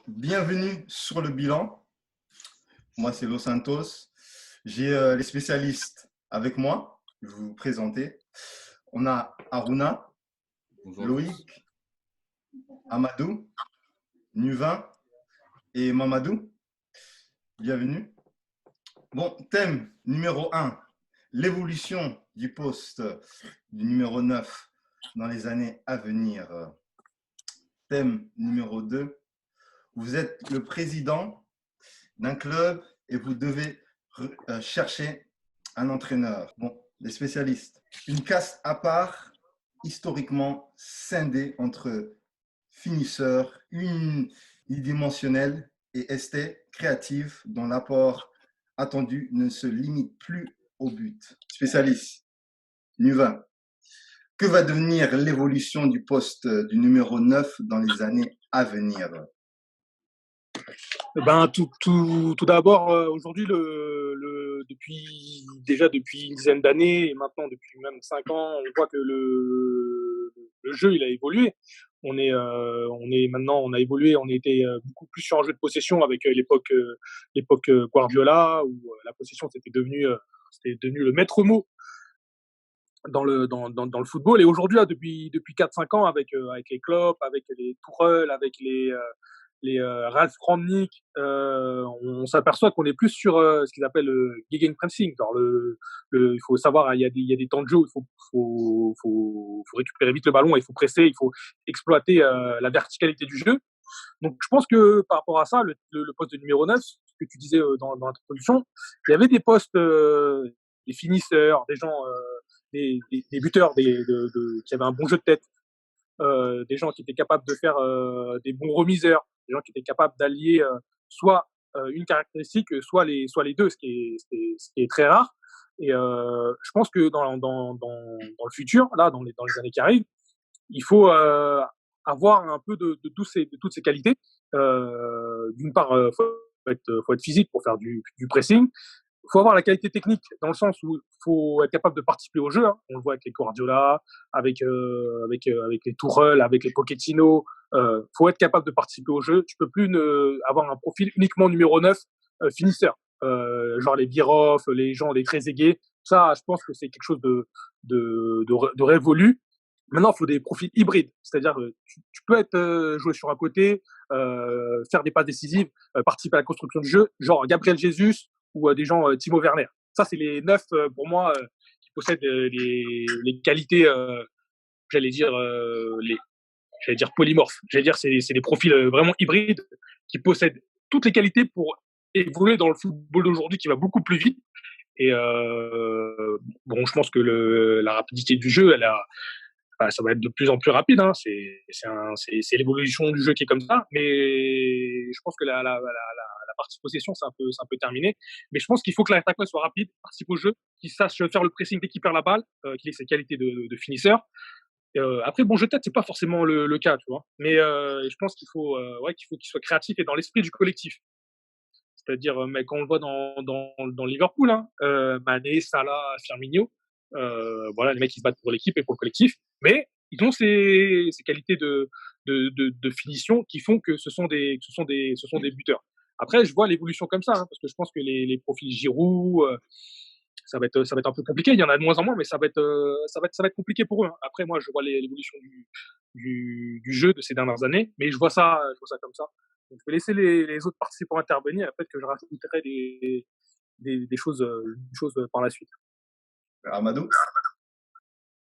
Bienvenue sur le bilan. Moi, c'est Los Santos. J'ai les spécialistes avec moi. Je vais vous présenter. On a Aruna, Bonjour à tous. Loïc, Amadou, Nuvin et Mamadou. Bienvenue. Bon, thème numéro 1, l'évolution du poste du numéro 9 dans les années à venir. Thème numéro 2, vous êtes le président d'un club et vous devez chercher un entraîneur. Bon, les spécialistes. Une caste à part, historiquement scindée entre finisseurs, unidimensionnels et esthètes créatifs dont l'apport attendu ne se limite plus au but. Spécialiste, Nuvin, que va devenir l'évolution du poste du numéro 9 dans les années à venir? Tout d'abord, aujourd'hui, depuis une dizaine d'années et maintenant depuis même 5 ans, on voit que le jeu il a évolué. On a évolué, on était beaucoup plus sur un jeu de possession avec l'époque Guardiola où la possession c'était devenu le maître mot dans le football. Et aujourd'hui, là, depuis 4-5 ans, avec les Klopp, avec les Tuchel, avec les Ralf Rangnick, on s'aperçoit qu'on est plus sur ce qu'ils appellent le gegenpressing. Il faut savoir, il y a des temps de jeu où il faut récupérer vite le ballon, il faut presser, il faut exploiter la verticalité du jeu. Donc je pense que par rapport à ça, le poste de numéro 9, ce que tu disais dans l'introduction, il y avait des postes, des finisseurs, des gens, des buteurs, qui avaient un bon jeu de tête, des gens qui étaient capables de faire des bons remiseurs, des gens qui étaient capables d'allier soit une caractéristique, soit les deux, ce qui est très rare. Et je pense que dans le futur, là, dans les années qui arrivent, il faut avoir un peu de toutes ces qualités. D'une part, faut être physique pour faire du pressing. Il faut avoir la qualité technique dans le sens où il faut être capable de participer au jeu. Hein. On le voit avec les Guardiola, avec les Tuchel, avec les Pochettino. Faut être capable de participer au jeu. Tu peux plus avoir un profil uniquement numéro 9, finisseur. Genre les Birov, les gens, les Trezeguet. Ça, je pense que c'est quelque chose de révolu. Maintenant, il faut des profils hybrides. C'est-à-dire que tu peux jouer sur un côté, faire des passes décisives, participer à la construction du jeu, genre Gabriel Jesus ou des gens Timo Werner. Ça, c'est les 9 pour moi qui possèdent les qualités, j'allais dire j'allais dire polymorphes. J'allais dire c'est des profils vraiment hybrides qui possèdent toutes les qualités pour évoluer dans le football d'aujourd'hui qui va beaucoup plus vite. Et bon, je pense que la rapidité du jeu, ça va être de plus en plus rapide. Hein. C'est l'évolution du jeu qui est comme ça. Mais je pense que la partie possession, c'est un peu terminé. Mais je pense qu'il faut que l'attaquant soit rapide, participe au jeu, qu'il sache faire le pressing dès qu'il perd la balle, qu'il ait ses qualités de finisseur. Après, bon, jeu de tête, c'est pas forcément le cas, tu vois. Mais je pense qu'il faut qu'il soit créatif et dans l'esprit du collectif. C'est-à-dire, mais quand on le voit dans Liverpool, hein, Mané, Salah, Firmino, voilà, les mecs ils se battent pour l'équipe et pour le collectif, mais ils ont ces qualités de finition qui font que ce sont des buteurs. Après, je vois l'évolution comme ça, hein, parce que je pense que les profils Giroud, ça va être un peu compliqué. Il y en a de moins en moins, mais ça va être compliqué pour eux. Hein. Après, moi, je vois l'évolution du jeu de ces dernières années, mais je vois ça comme ça. Donc, je vais laisser les autres participants intervenir. Peut-être que je rajouterai des choses par la suite. Amadou?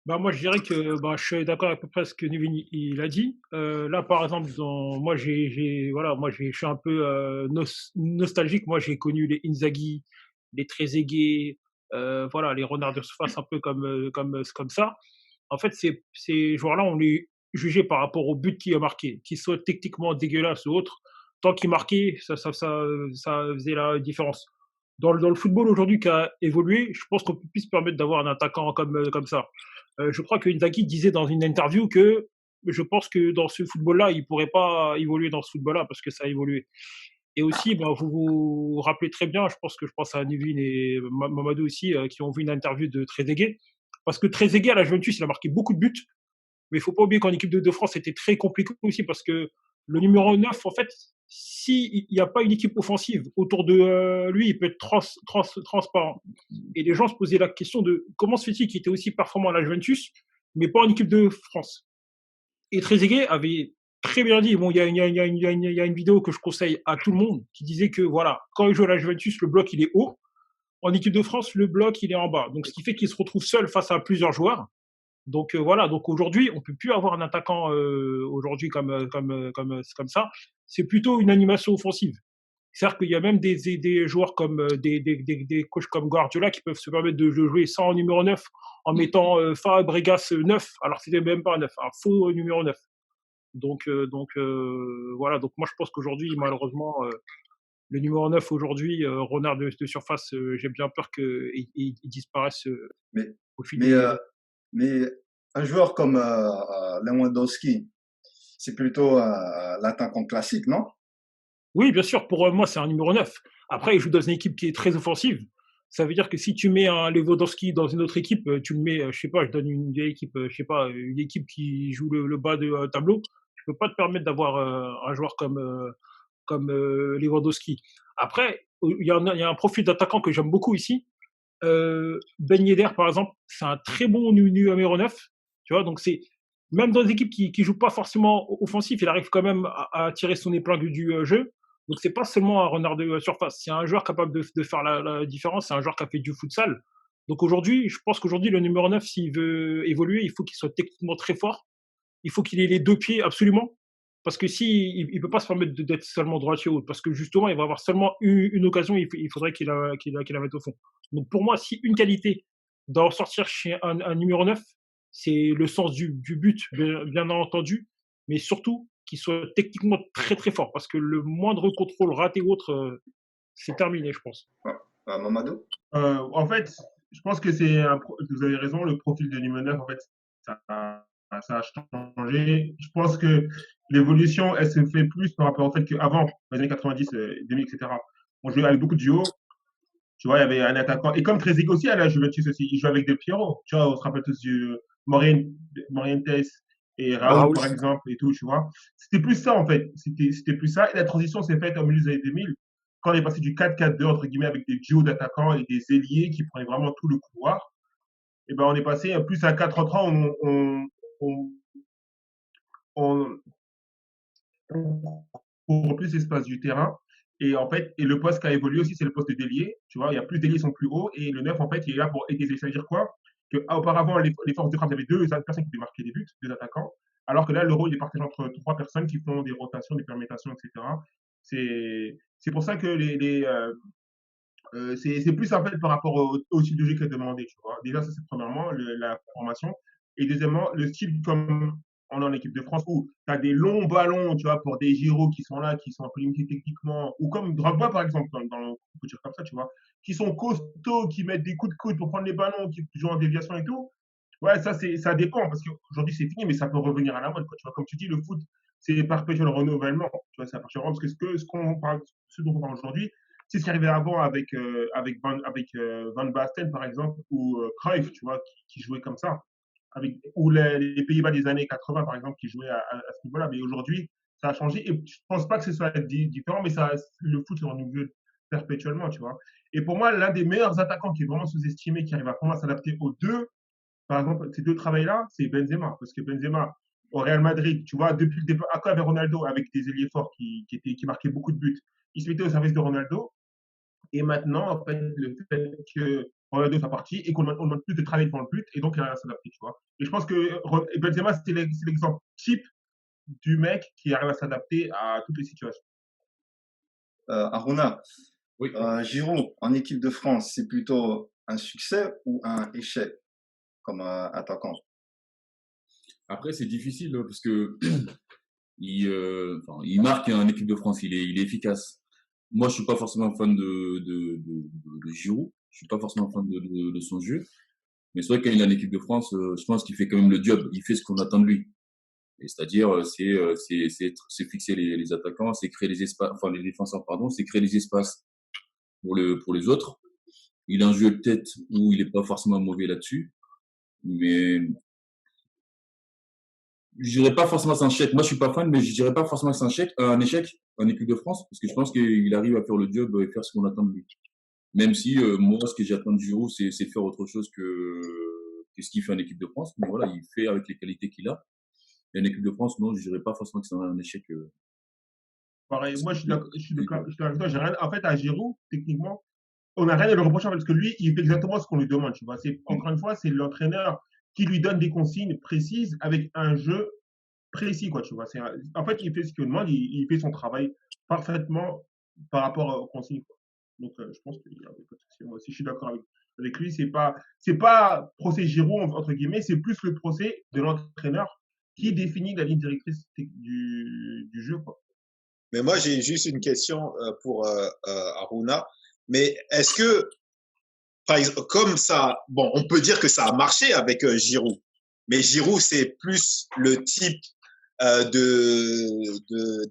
Moi, je dirais que je suis d'accord à peu près ce que Nevin il a dit. Là, par exemple, je suis un peu nostalgique. Moi, j'ai connu les Inzaghi, les Trezeguet, voilà, les renards de surface un peu comme ça. En fait, ces joueurs-là, on les jugeait par rapport au but qu'il a marqué, qu'ils soient techniquement dégueulasses ou autre. Tant qu'ils marquaient, ça faisait la différence. Dans le football aujourd'hui qui a évolué, je pense qu'on peut plus se permettre d'avoir un attaquant comme ça. Je crois que Inzaghi disait dans une interview que je pense que dans ce football-là, il pourrait pas évoluer dans ce football-là parce que ça a évolué. Et aussi, vous vous rappelez très bien, je pense à Nevin et Mamadou aussi, qui ont vu une interview de Trezeguet. Parce que Trezeguet, à la Juventus, il a marqué beaucoup de buts. Mais il faut pas oublier qu'en équipe de France, c'était très compliqué aussi parce que le numéro 9, en fait, s'il n'y a pas une équipe offensive autour de lui, il peut être transparent. Et les gens se posaient la question de comment se fait-il qu'il était aussi performant à la Juventus, mais pas en équipe de France. Et Trezeguet avait très bien dit, bon, il y a une vidéo que je conseille à tout le monde qui disait que voilà, quand il joue à la Juventus, le bloc il est haut. En équipe de France, le bloc il est en bas. Donc ce qui fait qu'il se retrouve seul face à plusieurs joueurs. Donc voilà, donc aujourd'hui, on peut plus avoir un attaquant aujourd'hui comme ça. C'est plutôt une animation offensive. C'est-à-dire qu'il y a même des joueurs comme des coachs comme Guardiola qui peuvent se permettre de jouer sans numéro 9 en mettant Fabregas 9, alors que c'était même pas un 9, un faux numéro 9. Donc voilà, donc moi je pense qu'aujourd'hui, malheureusement, le numéro 9 aujourd'hui, renard de surface, j'ai bien peur qu'il disparaisse Mais, au fil mais, des. mais un joueur comme Lewandowski, c'est plutôt l'attaquant classique, non? Oui, bien sûr, pour moi, c'est un numéro 9. Après, il joue dans une équipe qui est très offensive. Ça veut dire que si tu mets un Lewandowski dans une autre équipe, tu le mets, je sais pas, je donne une vieille équipe, je sais pas, une équipe qui joue le bas de tableau, tu peux pas te permettre d'avoir un joueur comme Lewandowski. Après, il y a un profil d'attaquant que j'aime beaucoup ici. Ben Yedder, par exemple, c'est un très bon numéro 9. Tu vois, donc c'est même dans des équipes qui jouent pas forcément offensif, il arrive quand même à tirer son épingle du jeu. Donc c'est pas seulement un renard de surface, c'est un joueur capable de faire la différence, c'est un joueur qui a fait du futsal. Donc aujourd'hui, je pense qu'aujourd'hui, le numéro 9, s'il veut évoluer, il faut qu'il soit techniquement très fort. Il faut qu'il ait les deux pieds absolument. Parce que si il peut pas se permettre d'être seulement droitier haut, parce que justement, il va avoir seulement une occasion, il faudrait qu'il la mette au fond. Donc pour moi, si une qualité d'en sortir chez un numéro 9, c'est le sens du but, bien entendu, mais surtout qu'il soit techniquement très très fort, parce que le moindre contrôle raté ou autre, c'est terminé, je pense. Mamadou? En fait, je pense que vous avez raison, le profil de numéro 9, en fait, ça, ça a changé. Je pense que l'évolution, elle se fait plus par rapport au fait qu'avant, dans les années 90, 2000, etc., on jouait avec beaucoup de duos. Tu vois, il y avait un attaquant. Et comme Trezeguet aussi, à la Juventus aussi, il jouait avec Del Piero. Tu vois, on se rappelle tous du Morientes et Raoul, Raoul. par exemple, et tout, tu vois. C'était plus ça, en fait. C'était plus ça. Et la transition s'est faite au milieu des années 2000, quand on est passé du 4-4-2, entre guillemets, avec des duos d'attaquants et des ailiers qui prenaient vraiment tout le couloir. Et ben, on est passé plus à 4-3, on couvre plus l'espace du terrain. Et en fait, et le poste qui a évolué aussi, c'est le poste de d'ailier. Tu vois, il y a plus d'ailiers, ils sont plus hauts. Et le 9, en fait, il est là pour aider. Ça veut dire quoi? Que auparavant, les forces de frappe, il y avait deux personnes qui pouvaient marquer des buts, deux attaquants. Alors que là, le rôle il est partagé entre trois personnes qui font des rotations, des permutations, etc. C'est pour ça que c'est plus en fait par rapport au style de jeu qui est demandé, tu vois. Déjà, ça c'est premièrement la formation. Et deuxièmement, le style comme on est en équipe de France où tu as des longs ballons, tu vois, pour des gyros qui sont là, qui sont un peu limités techniquement, ou comme Drogba par exemple, on peut dire comme ça, tu vois, qui sont costauds, qui mettent des coups de coude pour prendre les ballons, qui jouent en déviation et tout. Ouais, ça dépend parce qu'aujourd'hui c'est fini, mais ça peut revenir à la mode, quoi. Tu vois, comme tu dis, le foot, c'est perpétuel renouvellement. Tu vois, c'est perpétuel parce que ce dont on parle aujourd'hui, c'est ce qui arrivait avant avec Van Basten, par exemple, ou Cruyff, tu vois, qui jouait comme ça. Ou les Pays-Bas des années 80, par exemple, qui jouaient à ce niveau-là. Mais aujourd'hui, ça a changé. Et je ne pense pas que ce soit différent, mais le foot se renouvelle perpétuellement, tu vois. Et pour moi, l'un des meilleurs attaquants qui est vraiment sous-estimé, qui arrive à vraiment s'adapter aux deux, par exemple, ces deux travails-là, c'est Benzema. Parce que Benzema, au Real Madrid, tu vois, depuis le départ, à quoi avait Ronaldo avec des ailiers forts qui marquaient beaucoup de buts. Il se mettait au service de Ronaldo. Et maintenant, en fait, le fait que Ronaldo soit parti et qu'on demande plus de travail devant le but, et donc il a s'adapter, tu vois. Et je pense que Benzema, c'est l'exemple type du mec qui arrive à s'adapter à toutes les situations. Aruna, Oui. Giroud en équipe de France, c'est plutôt un succès ou un échec comme attaquant? Après, c'est difficile parce que il marque en équipe de France, il est efficace. Moi, je suis pas forcément fan de Giroud. Je suis pas forcément fan de son jeu. Mais c'est vrai que quand il est en équipe de France, je pense qu'il fait quand même le job. Il fait ce qu'on attend de lui. Et c'est-à-dire, c'est fixer les attaquants, c'est créer les espaces, enfin les défenseurs, pardon, c'est créer les espaces pour les autres. Il a un jeu de tête où il est pas forcément mauvais là-dessus. Mais Je dirais pas forcément que c'est un chèque. Moi, je suis pas fan, mais je dirais pas forcément que c'est un échec en équipe de France, parce que je pense qu'il arrive à faire le job et faire ce qu'on attend de lui. Même si, moi, ce que j'attends de Giroud, c'est de faire autre chose que ce qu'il fait en équipe de France. Mais voilà, il fait avec les qualités qu'il a. Et en équipe de France, non, je dirais pas forcément que c'est un échec. Pareil, moi, je suis d'accord avec toi. En fait, à Giroud, techniquement, on n'a rien à le reprocher parce que lui, il fait exactement ce qu'on lui demande. Tu vois. Encore une fois, c'est l'entraîneur qui lui donne des consignes précises avec un jeu précis. Quoi, tu vois. En fait, il fait ce qu'il demande, il fait son travail parfaitement par rapport aux consignes. Quoi. Donc, je pense qu'il y a pas de souci. Moi aussi, je suis d'accord avec lui. C'est pas procès Giroud, entre guillemets, c'est plus le procès de l'entraîneur qui définit la ligne directrice du jeu. Quoi. Mais moi, j'ai juste une question pour Aruna. Mais est-ce que, par exemple, comme ça, bon, on peut dire que ça a marché avec Giroud, mais Giroud, c'est plus le type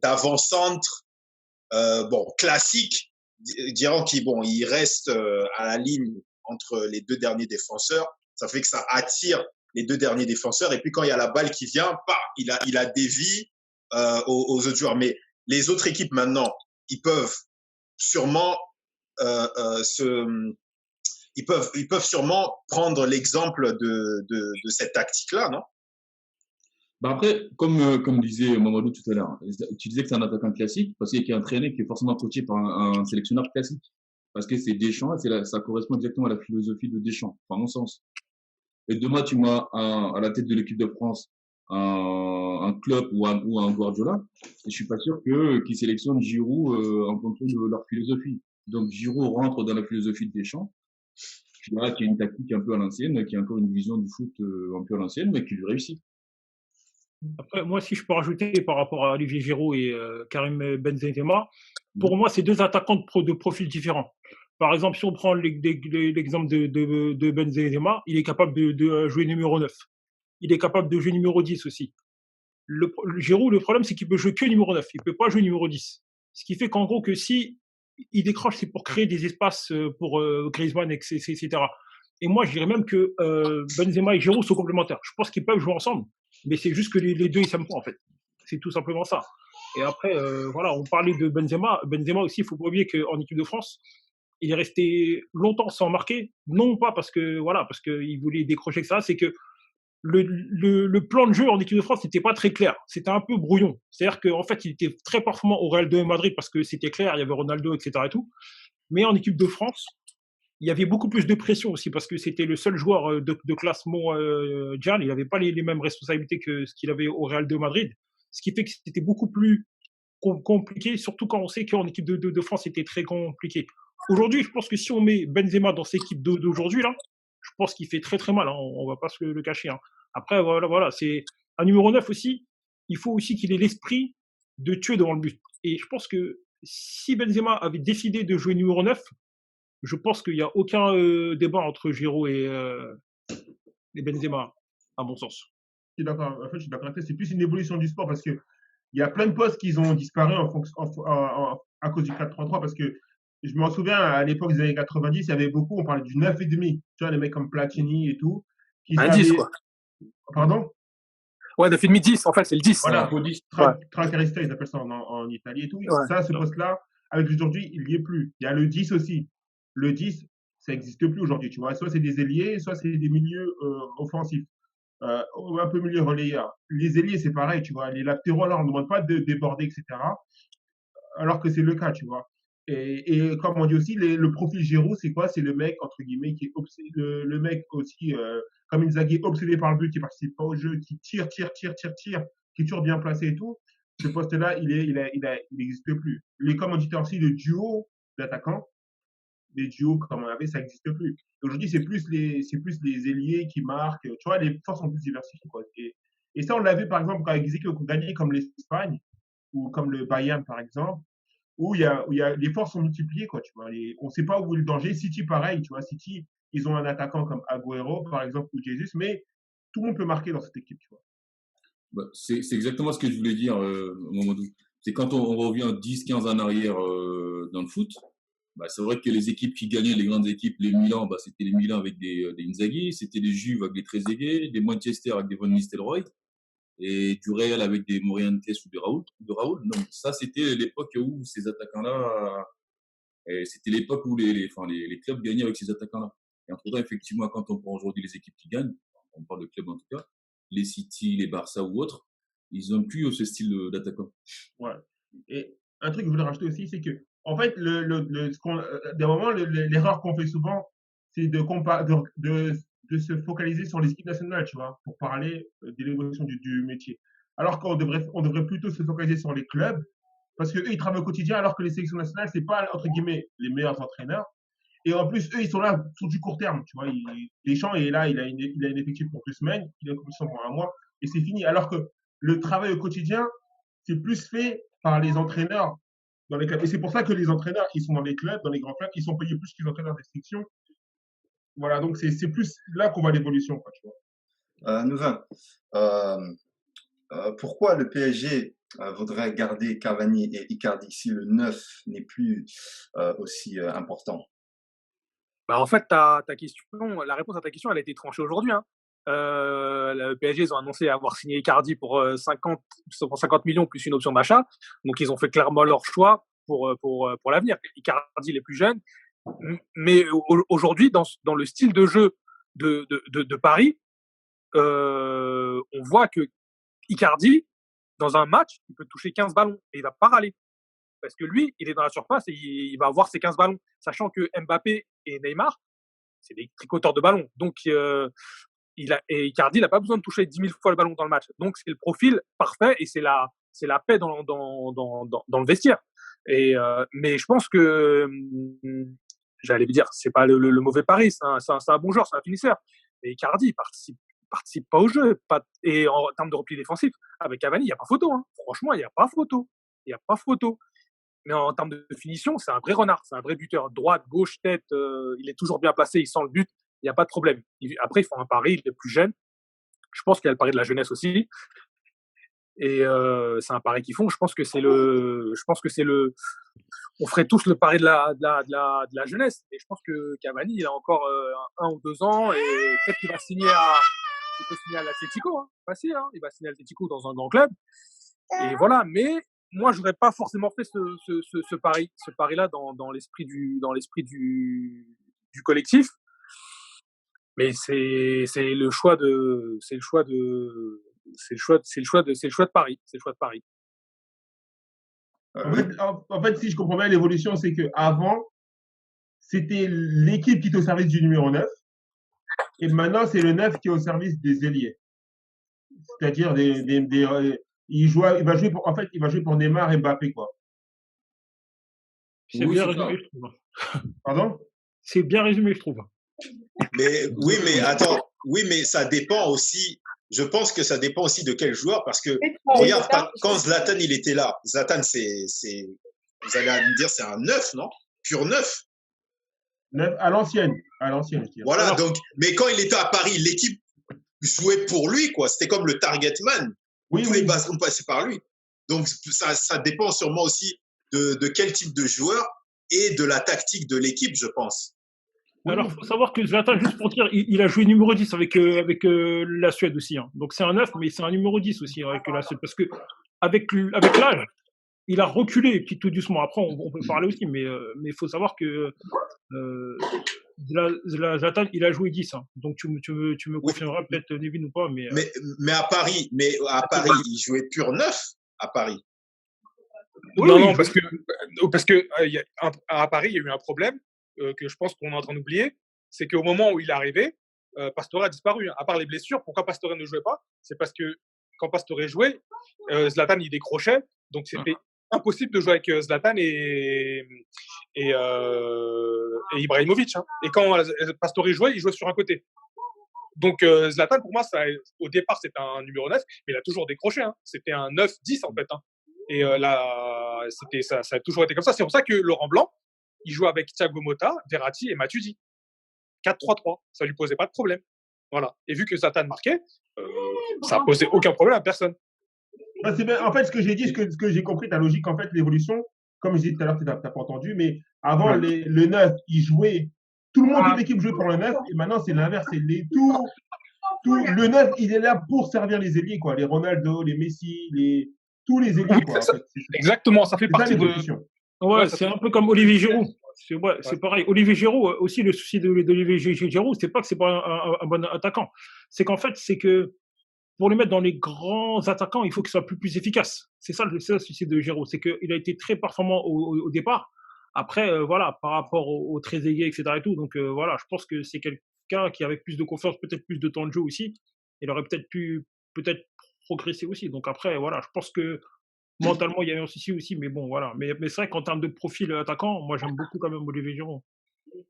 d'avant-centre, bon, classique, diront qu'il bon, il reste à la ligne entre les deux derniers défenseurs. Ça fait que ça attire les deux derniers défenseurs. Et puis quand il y a la balle qui vient, il a dévie aux autres joueurs. Mais les autres équipes maintenant, ils peuvent sûrement ils peuvent sûrement prendre l'exemple de cette tactique-là, non? Bah après, comme disait Mamadou tout à l'heure, tu disais que c'est un attaquant classique parce qu'il est entraîné, qui est forcément coaché par un sélectionneur classique. Parce que c'est Deschamps, ça correspond exactement à la philosophie de Deschamps, à mon sens. Et demain, tu mets à la tête de l'équipe de France un club ou un Guardiola, et je suis pas sûr qu'ils sélectionnent Giroud en fonction de leur philosophie. Donc Giroud rentre dans la philosophie de Deschamps, qui a une tactique un peu à l'ancienne, qui a encore une vision du foot un peu à l'ancienne, mais qui lui réussit. Après, moi, si je peux rajouter par rapport à Olivier Giroud et Karim Benzema, pour moi, c'est deux attaquants de profils différents. Par exemple, si on prend l'exemple de Benzema, il est capable de jouer numéro 9. Il est capable de jouer numéro 10 aussi. Le Giroud, le problème, c'est qu'il peut jouer que numéro 9. Il peut pas jouer numéro 10. Ce qui fait qu'en gros, que si il décroche, c'est pour créer des espaces pour Griezmann, etc. Et moi, je dirais même que Benzema et Giroud sont complémentaires. Je pense qu'ils peuvent jouer ensemble, mais c'est juste que les deux, ils s'aiment pas, en fait. C'est tout simplement ça. Et après, voilà, on parlait de Benzema. Benzema aussi, il faut pas oublier qu'en équipe de France, il est resté longtemps sans marquer. Non pas parce que, voilà, parce qu'il voulait décrocher que ça, c'est que le plan de jeu en équipe de France n'était pas très clair. C'était un peu brouillon. C'est-à-dire qu'en fait, il était très performant au Real de Madrid parce que c'était clair, il y avait Ronaldo, etc. et tout. Mais en équipe de France, il y avait beaucoup plus de pression aussi parce que c'était le seul joueur de classement Gian. Il n'avait pas les mêmes responsabilités que ce qu'il avait au Real de Madrid. Ce qui fait que c'était beaucoup plus compliqué, surtout quand on sait qu'en équipe de France, c'était très compliqué. Aujourd'hui, je pense que si on met Benzema dans cette équipe d'aujourd'hui, là, je pense qu'il fait très très mal. Hein, on va pas se le cacher. Hein. Après, voilà, c'est un numéro 9 aussi. Il faut aussi qu'il ait l'esprit de tuer devant le but. Et je pense que si Benzema avait décidé de jouer numéro 9, je pense qu'il n'y a aucun débat entre Giroud et Benzema, à mon sens. Je suis d'accord. En fait, je suis d'accord avec toi. C'est plus une évolution du sport parce que il y a plein de postes qui ont disparu à cause du 4-3-3 parce que je m'en souviens à l'époque des années 90, il y avait beaucoup, on parlait du 9,5. Tu vois, les mecs comme Platini et tout. Un 10, quoi. Pardon? Ouais, 9,5-10, en fait, c'est le 10. Voilà, Ouais. Trancarista, ils appellent ça en Italie et tout. Ouais. Ça, ce poste-là, avec aujourd'hui, il n'y est plus. Il y a le 10 aussi. Le 10, ça n'existe plus aujourd'hui, tu vois. Soit c'est des ailiers, soit c'est des milieux offensifs. Un peu milieu relayeur. Les ailiers, c'est pareil, tu vois. Les latéraux, là, on ne demande pas de déborder, etc. Alors que c'est le cas, tu vois. Et comme on dit aussi, le profil Giroud, c'est quoi? C'est le mec, entre guillemets, qui est obsédé, le mec aussi, comme Inzaghi, obsédé par le but, qui participe pas au jeu, qui tire, qui est toujours bien placé et tout. Ce poste-là, il n'existe plus. Les commanditaires aussi, le duo d'attaquants, les duos comme on avait, ça n'existe plus. Aujourd'hui, c'est plus les ailiers qui marquent. Tu vois, les forces sont plus diversifiées, quoi. Et ça, on l'a vu, par exemple, quand ils ont gagné comme l'Espagne, ou comme le Bayern, par exemple, où les forces sont multipliées, quoi, tu vois. On ne sait pas où est le danger. City, pareil, tu vois. City, ils ont un attaquant comme Agüero, par exemple, ou Jesus, mais tout le monde peut marquer dans cette équipe, tu vois. Bah, c'est exactement ce que je voulais dire, Mamadou. C'est quand on revient 10-15 en arrière dans le foot, bah, c'est vrai que les équipes qui gagnaient, les grandes équipes, les Milan, bah, c'était les Milan avec des Inzaghi, c'était les Juves avec des Trezeguet, des Manchester avec des Van Nistelrooy. et du Real avec des Morientes ou de Raoul. Donc ça, c'était l'époque où ces attaquants-là, c'était l'époque où les clubs gagnaient avec ces attaquants-là. Et entre-temps, effectivement, quand on prend aujourd'hui les équipes qui gagnent, on parle de clubs en tout cas, les City, les Barça ou autres, ils n'ont plus ce style d'attaquant. Ouais. Et un truc que je voulais rajouter aussi, c'est que, en fait, des moments, l'erreur qu'on fait souvent, c'est de se focaliser sur les équipes nationales, tu vois, pour parler de l'évolution du métier. Alors on devrait plutôt se focaliser sur les clubs, parce que eux, ils travaillent au quotidien, alors que les sélections nationales, c'est pas, entre guillemets, les meilleurs entraîneurs. Et en plus, eux, ils sont là sur du court terme, tu vois. Deschamps est là, il a une effectif pour 2 semaines, il a une commission pour 1 mois, et c'est fini. Alors que le travail au quotidien, c'est plus fait par les entraîneurs dans les clubs. Et c'est pour ça que les entraîneurs, ils sont dans les clubs, dans les grands clubs, ils sont payés plus que les entraîneurs des sections. Voilà, donc c'est plus là qu'on voit l'évolution, quoi, tu vois. Nouvin, pourquoi le PSG voudrait garder Cavani et Icardi si le 9 n'est plus aussi important? Bah, en fait, la réponse à ta question, elle a été tranchée aujourd'hui. Hein. Le PSG, ils ont annoncé avoir signé Icardi pour 50 millions plus une option d'achat. Donc, ils ont fait clairement leur choix pour l'avenir. Icardi, il est plus jeune. Mais aujourd'hui, dans le style de jeu de Paris, on voit que Icardi, dans un match, il peut toucher 15 ballons et il va pas râler. Parce que lui, il est dans la surface et il va avoir ses 15 ballons. Sachant que Mbappé et Neymar, c'est des tricoteurs de ballons. Donc, et Icardi, il n'a pas besoin de toucher 10 000 fois le ballon dans le match. Donc, c'est le profil parfait et c'est la paix dans le vestiaire. Mais je pense que, j'allais dire, c'est pas le mauvais pari, c'est un bon joueur, c'est un finisseur. Mais Icardi, il participe pas au jeu. Et en termes de repli défensif, avec Cavani, il n'y a pas photo. Hein. Franchement, il n'y a pas photo. Il n'y a pas photo. Mais en termes de finition, c'est un vrai renard, c'est un vrai buteur. Droite, gauche, tête, il est toujours bien placé, il sent le but, il n'y a pas de problème. Après, ils font un pari, il est plus jeune. Je pense qu'il y a le pari de la jeunesse aussi. Et c'est un pari qu'ils font. Je pense que c'est le. On ferait tous le pari de la jeunesse. Et je pense que Cavani, il a encore 1 ou 2 ans et peut-être qu'il va signer à l'Atlético. Hein. Facile, hein. Il va signer à l'Atlético dans un grand club. Et voilà. Mais moi, je n'aurais pas forcément fait ce pari-là dans l'esprit du collectif. Mais c'est le choix de Paris. C'est le choix de Paris. En fait, si je comprends bien l'évolution, c'est que avant, c'était l'équipe qui était au service du numéro 9. Et maintenant, c'est le 9 qui est au service des ailiers. C'est-à-dire il va jouer pour Neymar et Mbappé, quoi. C'est bien résumé, je trouve. Pardon? C'est bien résumé, je trouve. Mais oui, mais attends, oui, mais ça dépend aussi. Je pense que ça dépend aussi de quel joueur, parce que regarde, quand Zlatan il était là, Zlatan vous allez me dire c'est un 9, non? Pur 9. 9 à l'ancienne. Voilà, donc, mais quand il était à Paris, l'équipe jouait pour lui, quoi. C'était comme le target man. Oui, tous les ballons passaient par lui. Donc ça dépend sûrement aussi de quel type de joueur et de la tactique de l'équipe, je pense. Alors, il faut savoir que Zlatan, juste pour dire, il a joué numéro 10 avec la Suède aussi. Hein. Donc, c'est un 9, mais c'est un numéro 10 aussi avec la Suède. Parce que avec l'âge, il a reculé, et puis tout doucement. Après, on peut parler aussi, mais il faut savoir que Zlatan, il a joué 10. Hein. Donc, tu me confirmeras peut-être, Nevin, ou pas. Mais à Paris, il jouait pur 9 à Paris. Non, parce que à Paris, il y a eu un problème que je pense qu'on est en train d'oublier. C'est qu'au moment où il est arrivé, Pastore a disparu. Hein. À part les blessures, pourquoi Pastore ne jouait pas? C'est parce que quand Pastore jouait, Zlatan, il décrochait. Donc, c'était impossible de jouer avec Zlatan et Ibrahimovic. Hein. Et quand Pastore jouait, il jouait sur un côté. Donc, Zlatan, pour moi, au départ, c'était un numéro 9, mais il a toujours décroché. Hein. C'était un 9-10, en fait. Hein. Et là, ça a toujours été comme ça. C'est pour ça que Laurent Blanc, il joue avec Thiago Motta, Verratti et Matuidi. 4-3-3. Ça lui posait pas de problème. Voilà. Et vu que Zlatan marquait, ça n'a posé aucun problème à personne. En fait, ce que j'ai dit, ce que j'ai compris, ta logique, en fait, l'évolution, comme je disais tout à l'heure, tu n'as pas entendu, mais avant, le 9, il jouait. Tout le monde, toute l'équipe jouait pour le 9, et maintenant, c'est l'inverse. le 9, il est là pour servir les ailiers, quoi. Les Ronaldo, les Messi, tous les ailiers, Oui, quoi. c'est En ça. fait. Exactement, ça fait C'est ça partie de. l'évolution. Ouais, Ça c'est fait. un peu comme Olivier Giroud. C'est Ouais. pareil. Olivier Giroud, aussi, le souci d'Olivier Giroud, c'est pas que c'est pas un bon attaquant. C'est qu'en fait, c'est que pour le mettre dans les grands attaquants, il faut qu'il soit plus efficace. C'est ça le souci de Giroud. C'est qu'il a été très performant au départ. Après, voilà, par rapport au Trezeguet, etc. et tout. Donc, voilà, je pense que c'est quelqu'un qui, avec plus de confiance, peut-être plus de temps de jeu aussi, il aurait peut-être pu progresser aussi. Donc, après, voilà, je pense que mentalement, il y a eu un souci aussi, mais bon, voilà. Mais c'est vrai qu'en termes de profil attaquant, moi, j'aime beaucoup quand même Olivier Giroud.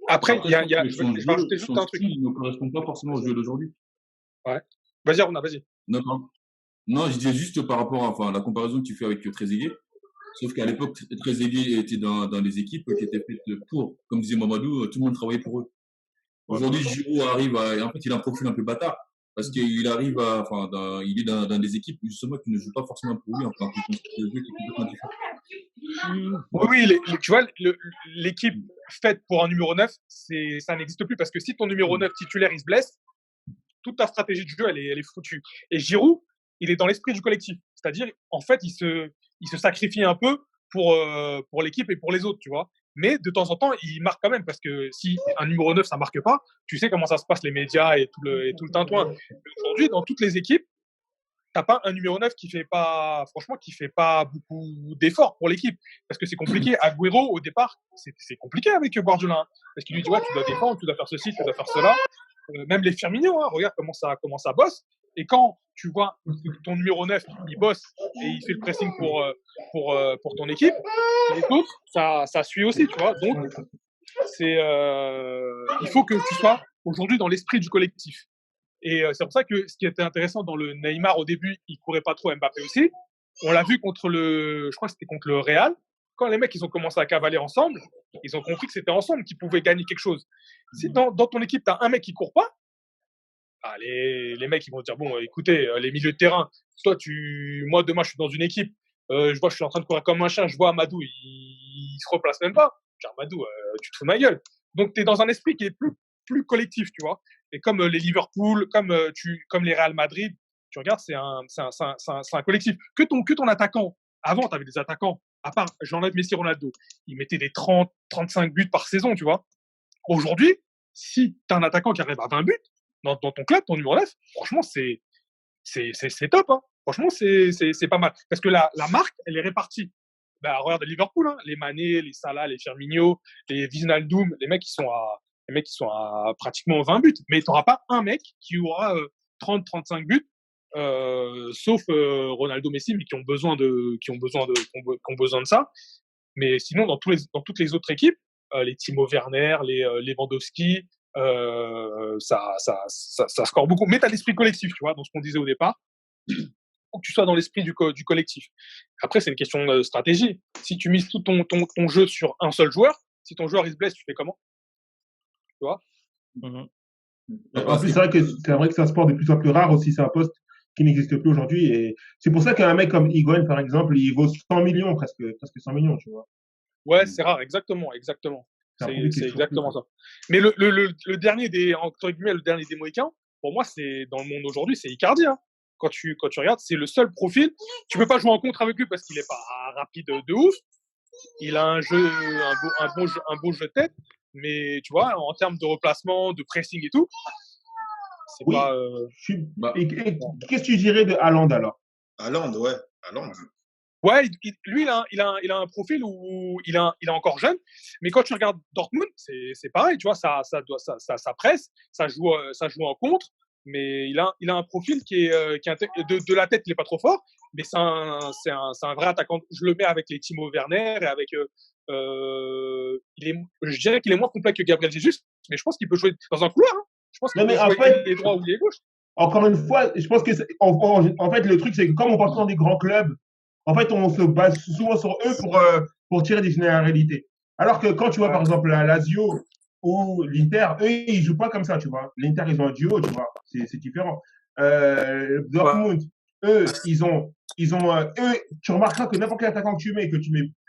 Après, Après, je pense que je vais rajouter juste son un truc. style ne correspond pas forcément au jeu d'aujourd'hui. Ouais. Vas-y, Aruna, vas-y. Non, pardon. Non, je disais juste par rapport à la comparaison que tu fais avec Trezeguet. Sauf qu'à l'époque, Trezeguet était dans les équipes qui étaient faites pour, comme disait Mamadou, tout le monde travaillait pour eux. Aujourd'hui, Giroud arrive en fait, il a un profil un peu bâtard. Parce qu'il arrive il est dans des équipes justement qui ne jouent pas forcément pour lui, enfin, qui font des jeux qui est complètement différent. Oui, tu vois, l'équipe faite pour un numéro 9, ça n'existe plus parce que si ton numéro 9 titulaire il se blesse, toute ta stratégie de jeu elle est foutue. Et Giroud, il est dans l'esprit du collectif, c'est-à-dire en fait il se sacrifie un peu pour l'équipe et pour les autres, tu vois. Mais de temps en temps, il marque quand même parce que si un numéro 9 ça marque pas, tu sais comment ça se passe les médias et tout le tintouin. Aujourd'hui, dans toutes les équipes, t'as pas un numéro 9 franchement, qui fait pas beaucoup d'efforts pour l'équipe. Parce que c'est compliqué. Agüero, au départ, c'est compliqué avec Guardiola. Hein, parce qu'il lui dit, ouais, tu dois défendre, tu dois faire ceci, tu dois faire cela. Même les Firmino, hein, regarde comment ça bosse. Et quand tu vois ton numéro 9, il bosse et il fait le pressing pour ton équipe, les autres, ça suit aussi, tu vois. Donc, il faut que tu sois aujourd'hui dans l'esprit du collectif. Et c'est pour ça que ce qui était intéressant dans le Neymar au début, il courait pas trop, Mbappé aussi. On l'a vu je crois que c'était contre le Real. Quand les mecs ils ont commencé à cavaler ensemble, ils ont compris que c'était ensemble qu'ils pouvaient gagner quelque chose. Si dans ton équipe t'as un mec qui court pas, les mecs ils vont dire bon, écoutez, les milieux de terrain, moi demain je suis dans une équipe, je vois je suis en train de courir comme un chien, je vois Amadou, il se replace même pas. Je dis Amadou, tu te fous de ma gueule. Donc t'es dans un esprit qui est plus collectif, tu vois. Et comme les Liverpool, comme les Real Madrid, tu regardes, c'est un collectif. Que ton attaquant, avant, tu avais des attaquants, à part Jean-Yves Messi, Ronaldo, ils mettaient des 30, 35 buts par saison, tu vois. Aujourd'hui, si tu as un attaquant qui arrive à 20 buts dans ton club, ton numéro 9, franchement, c'est top. Hein. Franchement, c'est pas mal. Parce que la marque, elle est répartie. Bah, regarde Liverpool, hein, les Mané, les Salah, les Firmino, les Wijnaldum, les mecs qui sont à pratiquement 20 buts. Mais tu n'auras pas un mec qui aura 30-35 buts, sauf Ronaldo, Messi, mais qui ont besoin de ça. Mais sinon, dans toutes les autres équipes, les Timo Werner, les Lewandowski, ça score beaucoup. Mais tu as l'esprit collectif, tu vois, dans ce qu'on disait au départ. Faut que tu sois dans l'esprit du collectif. Après, c'est une question de stratégie. Si tu mises tout ton jeu sur un seul joueur, si ton joueur il se blesse, tu fais comment? Tu vois? En plus, c'est vrai que c'est un sport de plus en plus rare aussi. C'est un poste qui n'existe plus aujourd'hui. Et c'est pour ça qu'un mec comme Higuaín, par exemple, il vaut 100 millions, presque 100 millions, tu vois. Ouais, c'est rare, exactement. C'est exactement ça. Mais le dernier entre guillemets, le dernier des Mohicans, pour moi, c'est dans le monde aujourd'hui, c'est Icardi. Hein. Quand tu regardes, c'est le seul profil. Tu peux pas jouer en contre avec lui parce qu'il est pas rapide de ouf. Il a un beau jeu de tête, mais tu vois, en termes de replacement, de pressing et tout, c'est oui. pas. Et qu'est-ce que tu dirais de Haaland alors? Haaland, ouais, Haaland. Ouais, lui, il a un profil où il est encore jeune, mais quand tu regardes Dortmund, c'est pareil, tu vois, ça presse, ça joue en contre, mais il a un profil qui est de la tête, il est pas trop fort, mais c'est un vrai attaquant. Je le mets avec les Timo Werner et avec je dirais qu'il est moins complet que Gabriel Jesus, mais je pense qu'il peut jouer dans un couloir. Hein. Je pense qu'il peut jouer les droits ou les gauches. Encore une fois, je pense que en fait le truc c'est que comme on parle dans des grands clubs, en fait on se base souvent sur eux pour tirer des généralités. Alors que quand tu vois par exemple la Lazio ou l'Inter, eux ils jouent pas comme ça, tu vois. L'Inter ils ont un duo, tu vois, c'est différent. Dortmund, eux eux, tu remarqueras que n'importe quel attaquant que tu mets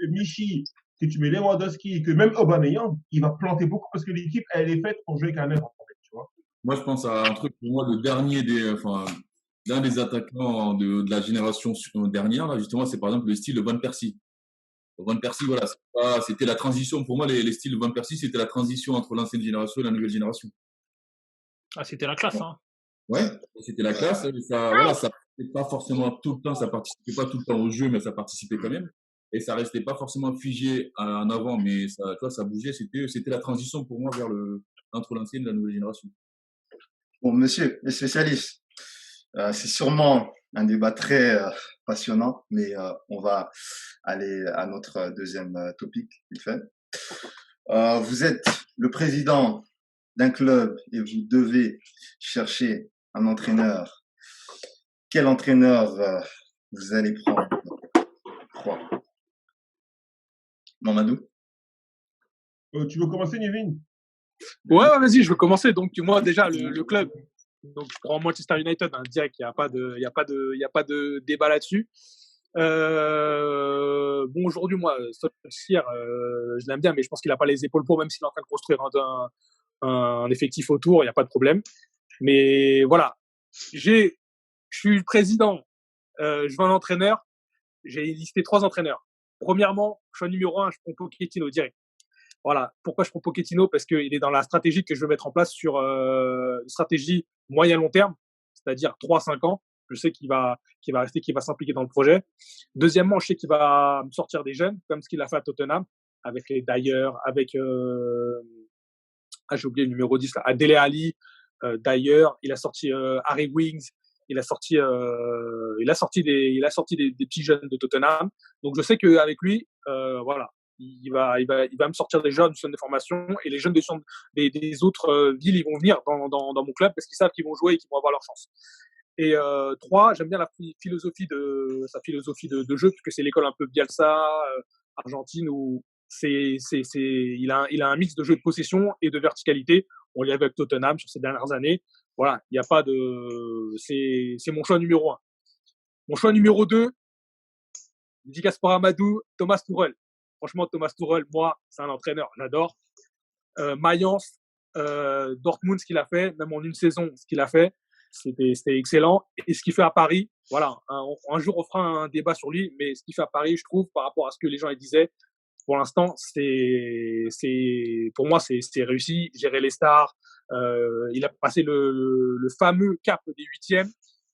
Michi, que tu mets Lewandowski, que même Aubameyang, il va planter beaucoup parce que l'équipe elle est faite pour jouer avec un neuf en fait, tu vois. Moi, je pense à un truc, pour moi, l'un des attaquants de la génération dernière, là, justement, c'est par exemple le style de Van Persie. Van Persie, voilà, c'était la transition. Pour moi, les styles de Van Persie, c'était la transition entre l'ancienne génération et la nouvelle génération. Ah, c'était la classe, hein. Ouais, c'était la classe. Voilà, ça participait pas forcément tout le temps, ça participait pas tout le temps au jeu, mais ça participait quand même. Et ça restait pas forcément figé en avant, mais ça, tu vois, ça bougeait. C'était la transition pour moi entre l'ancienne et la nouvelle génération. Bon, monsieur le spécialiste, c'est sûrement un débat très passionnant, mais on va aller à notre deuxième topic, vite fait. Vous êtes le président d'un club et vous devez chercher un entraîneur. Quel entraîneur vous allez prendre? Trois. Mamadou? Tu veux commencer, Nevin? Ouais, vas-y, je veux commencer. Donc, moi, déjà, le club, donc, je prends Manchester United, hein, direct, il n'y a pas de débat là-dessus. Bon, aujourd'hui, moi, Solskjaer, je l'aime bien, mais je pense qu'il n'a pas les épaules pour, même s'il est en train de construire un effectif autour, il n'y a pas de problème. Mais voilà, je suis le président, je veux un entraîneur, j'ai listé 3 entraîneurs. Premièrement, choix numéro 1, je prends Pochettino direct. Voilà. Pourquoi je prends Pochettino? Parce qu'il est dans la stratégie que je veux mettre en place sur une stratégie moyen-long terme, c'est-à-dire 3-5 ans. Je sais qu'il va rester, qu'il va s'impliquer dans le projet. Deuxièmement, je sais qu'il va me sortir des jeunes, comme ce qu'il a fait à Tottenham, avec les Dyer, avec j'ai oublié le numéro 10 là, Dele Alli, Dyer. Il a sorti Harry Winks. Il a sorti des petits jeunes de Tottenham. Donc je sais qu'avec lui, voilà, il va me sortir des jeunes du centre de formation et les jeunes des autres villes, ils vont venir dans mon club parce qu'ils savent qu'ils vont jouer et qu'ils vont avoir leur chance. Et 3, j'aime bien sa philosophie de jeu, puisque c'est l'école un peu Bielsa, Argentine, où il a un mix de jeu de possession et de verticalité. On l'a vu avec Tottenham sur ces dernières années. Voilà, il n'y a pas de, c'est mon choix numéro 1. Mon choix numéro 2, dédicace pour Amadou, Thomas Tuchel. Franchement, Thomas Tuchel, moi, c'est un entraîneur, j'adore. Mayence, Dortmund, ce qu'il a fait, même en une saison, ce qu'il a fait, c'était excellent. Et ce qu'il fait à Paris, voilà, un jour on fera un débat sur lui, mais ce qu'il fait à Paris, je trouve, par rapport à ce que les gens disaient, pour l'instant, pour moi, c'est réussi. Gérer les stars, il a passé le fameux cap des 8e.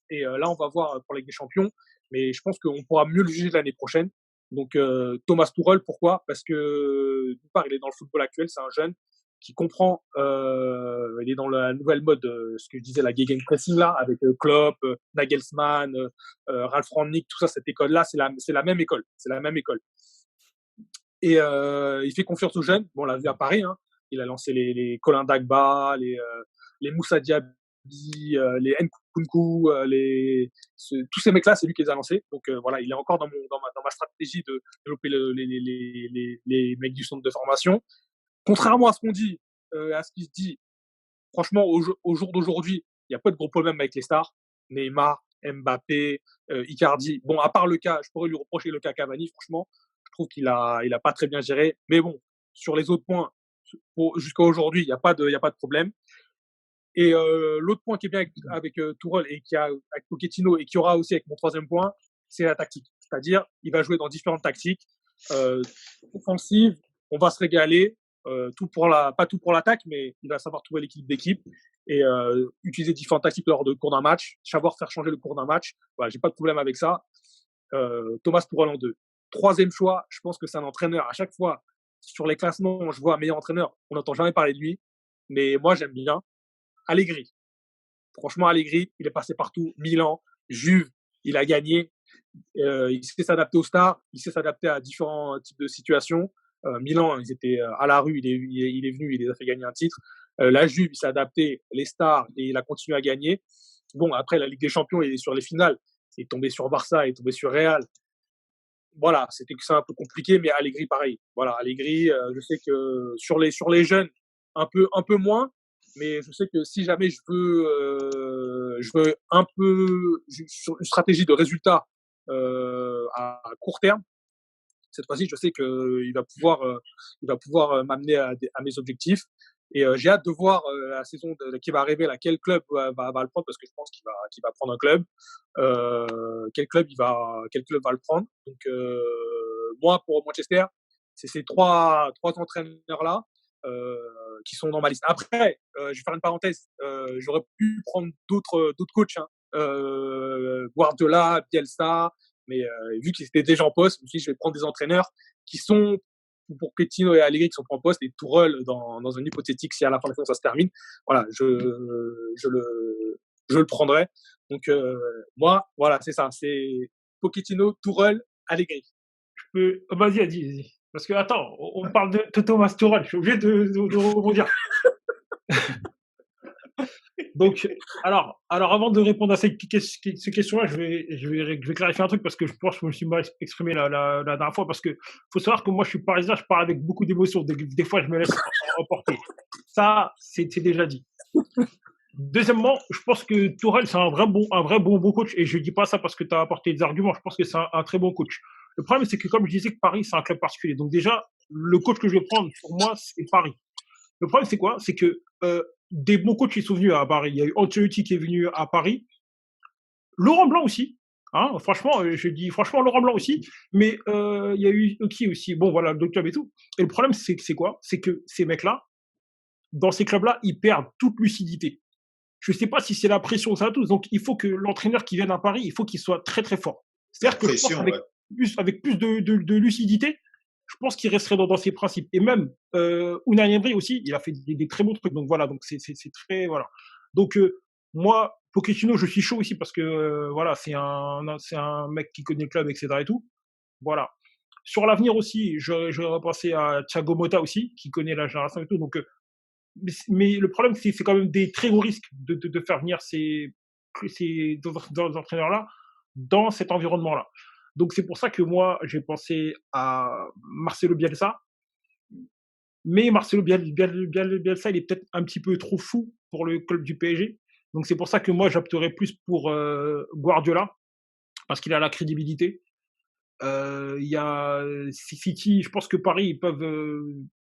Et là, on va voir pour la Ligue des Champions. Mais je pense qu'on pourra mieux le juger l'année prochaine. Donc, Thomas Tuchel, pourquoi? Parce que, d'une part, il est dans le football actuel, c'est un jeune qui comprend, il est dans la nouvelle mode, ce que je disais, la Gegenpressing, là, avec Klopp, Nagelsmann, Ralf Rangnick, tout ça, cette école-là, c'est la même école. C'est la même école. Et il fait confiance aux jeunes. Bon, on l'a vu à Paris, hein. Il a lancé les Colin Dagba, les Moussa Diaby, les Nkunku, tous ces mecs-là, c'est lui qui les a lancés. Donc voilà, il est encore dans ma stratégie de développer les mecs du centre de formation. Contrairement à ce qu'on dit, à ce qui se dit, franchement, au jour d'aujourd'hui, il n'y a pas de gros problème avec les stars. Neymar, Mbappé, Icardi. Bon, à part le cas, je pourrais lui reprocher le cas Cavani, franchement. Je trouve qu'il a pas très bien géré. Mais bon, sur les autres points, jusqu'à aujourd'hui, il n'y a pas de problème. Et l'autre point qui est bien avec Tuchel et qui a avec Pochettino et qui aura aussi avec mon troisième point, c'est la tactique. C'est-à-dire, il va jouer dans différentes tactiques offensives. On va se régaler. Pas tout pour l'attaque, mais il va savoir trouver l'équipe d'équipe et utiliser différentes tactiques lors de cours d'un match, savoir faire changer le cours d'un match. Voilà, j'ai pas de problème avec ça. Thomas Tuchel en 2. Troisième choix, je pense que c'est un entraîneur. À chaque fois, sur les classements, je vois un meilleur entraîneur. On n'entend jamais parler de lui, mais moi j'aime bien Allegri. Franchement, Allegri, il est passé partout. Milan, Juve, il a gagné. Il sait s'adapter aux stars, il sait s'adapter à différents types de situations. Milan, ils étaient à la rue, il est venu, il les a fait gagner un titre. La Juve, il s'est adapté, les stars, et il a continué à gagner. Bon, après, la Ligue des Champions, il est sur les finales. Il est tombé sur Barça, il est tombé sur Real. Voilà, c'est un peu compliqué, mais Allegri, pareil. Voilà, Allegri, je sais que sur les jeunes, un peu moins, mais je sais que si jamais je veux un peu une stratégie de résultat à court terme, cette fois-ci, je sais qu'il va pouvoir m'amener à mes objectifs. Et j'ai hâte de voir la saison qui va arriver, là, quel club va le prendre, parce que je pense qu'il va prendre un club. Quel club va le prendre. Donc moi, pour Manchester, c'est ces trois entraîneurs-là qui sont dans ma liste. Après, je vais faire une parenthèse. J'aurais pu prendre d'autres coachs, hein. Guardiola, Bielsa, mais vu qu'ils étaient déjà en poste, je me suis dit, je vais prendre des entraîneurs qui sont pour Pochettino et Allegri qui sont pas en poste, et Tourelle dans un hypothétique si à la fin de la saison ça se termine. Voilà, je le prendrai. Donc moi, voilà, c'est ça, c'est Pochettino, Tourelle, Allegri. Vas-y, vas-y. Parce que, attends, on parle de Thomas Tuchel, je suis obligé de rebondir. Donc, alors, avant de répondre à ces questions-là, je vais clarifier un truc parce que je pense que je me suis mal exprimé la dernière fois, parce que faut savoir que moi, je suis parisien, je parle avec beaucoup d'émotions. Des fois, je me laisse emporter. Ça, c'est déjà dit. Deuxièmement, je pense que Tourelle, c'est un vrai bon coach, et je dis pas ça parce que tu as apporté des arguments. Je pense que c'est un très bon coach. Le problème, c'est que, comme je disais, que Paris, c'est un club particulier. Donc déjà, le coach que je vais prendre, pour moi, c'est Paris. Le problème, c'est quoi? C'est que des bons coachs qui sont venus à Paris. Il y a eu Ancelotti qui est venu à Paris. Laurent Blanc aussi. Hein, franchement, je dis franchement Laurent Blanc aussi. Mais il y a eu qui aussi? Bon, voilà, le club et tout. Et le problème, c'est quoi? C'est que ces mecs-là, dans ces clubs-là, ils perdent toute lucidité. Je ne sais pas si c'est la pression, ça tous. Donc, il faut que l'entraîneur qui vienne à Paris, il faut qu'il soit très, très fort. C'est-à-dire que je pense avec plus de lucidité, je pense qu'il resterait dans ses principes. Et même Unai Emery aussi, il a fait des très bons trucs. Donc voilà, donc c'est très voilà. Donc moi, Pochettino, je suis chaud aussi parce que voilà, c'est un mec qui connaît le club, etc. et tout. Voilà. Sur l'avenir aussi, j'aurais repensé à Thiago Motta aussi, qui connaît la génération et tout. Donc mais le problème, c'est quand même des très gros risques de faire venir ces entraîneurs-là dans cet environnement-là. Donc c'est pour ça que moi, j'ai pensé à Marcelo Bielsa. Mais Marcelo Bielsa, il est peut-être un petit peu trop fou pour le club du PSG. Donc c'est pour ça que moi, j'opterais plus pour Guardiola, parce qu'il a la crédibilité. Il y a City, je pense que Paris,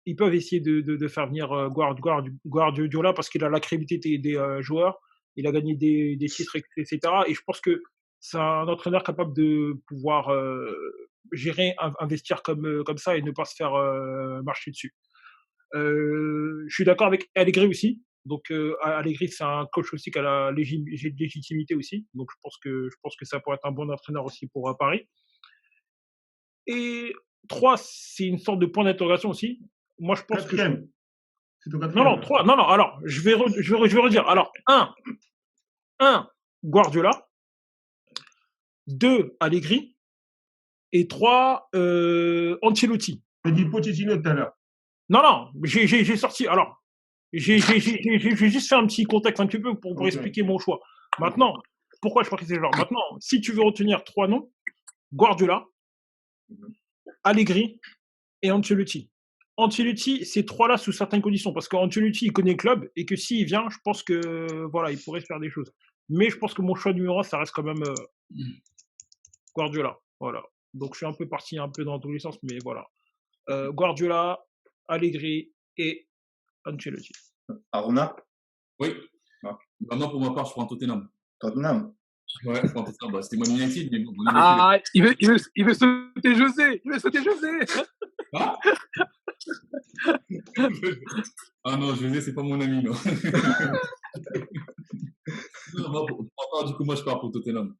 ils peuvent essayer de faire venir Guardiola, parce qu'il a la crédibilité des joueurs, il a gagné des titres, etc. Et je pense que c'est un entraîneur capable de pouvoir gérer un vestiaire comme ça et ne pas se faire marcher dessus. Je suis d'accord avec Allegri aussi. Donc Allegri, c'est un coach aussi qui a la légitimité aussi. Donc je pense que ça pourrait être un bon entraîneur aussi pour Paris. Et 3, c'est une sorte de point d'interrogation aussi. Moi, je pense quatrième. que. C'est ton quatrième. Non, 3. Non, alors, je vais redire. Alors, 1, Guardiola. 2, Allegri. Et 3, Ancelotti. Tu as dit Pochettino tout à l'heure. Non, j'ai sorti. Alors, j'ai juste fait un petit contexte un petit peu pour expliquer mon choix. Maintenant, pourquoi je crois que c'est genre. Maintenant, si tu veux retenir 3 noms, Guardiola, Allegri et Ancelotti. Ancelotti, ces 3-là sous certaines conditions, parce qu'Ancelotti, il connaît le club, et que s'il vient, je pense que voilà, il pourrait faire des choses. Mais je pense que mon choix numéro 1, ça reste quand même Guardiola. Voilà. Donc je suis un peu parti un peu dans tous les sens, mais voilà. Guardiola, Allegri et Ancelotti. Aruna? Oui. Bah, moi, pour ma part, je prends Tottenham. Tottenham? Ouais, je prends Tottenham. Bah, c'était Man United, mais bon. Ah, il veut sauter José. Il veut sauter José. Ah, ah non, José, c'est pas mon ami, non. Du coup, moi, je pars pour Tottenham.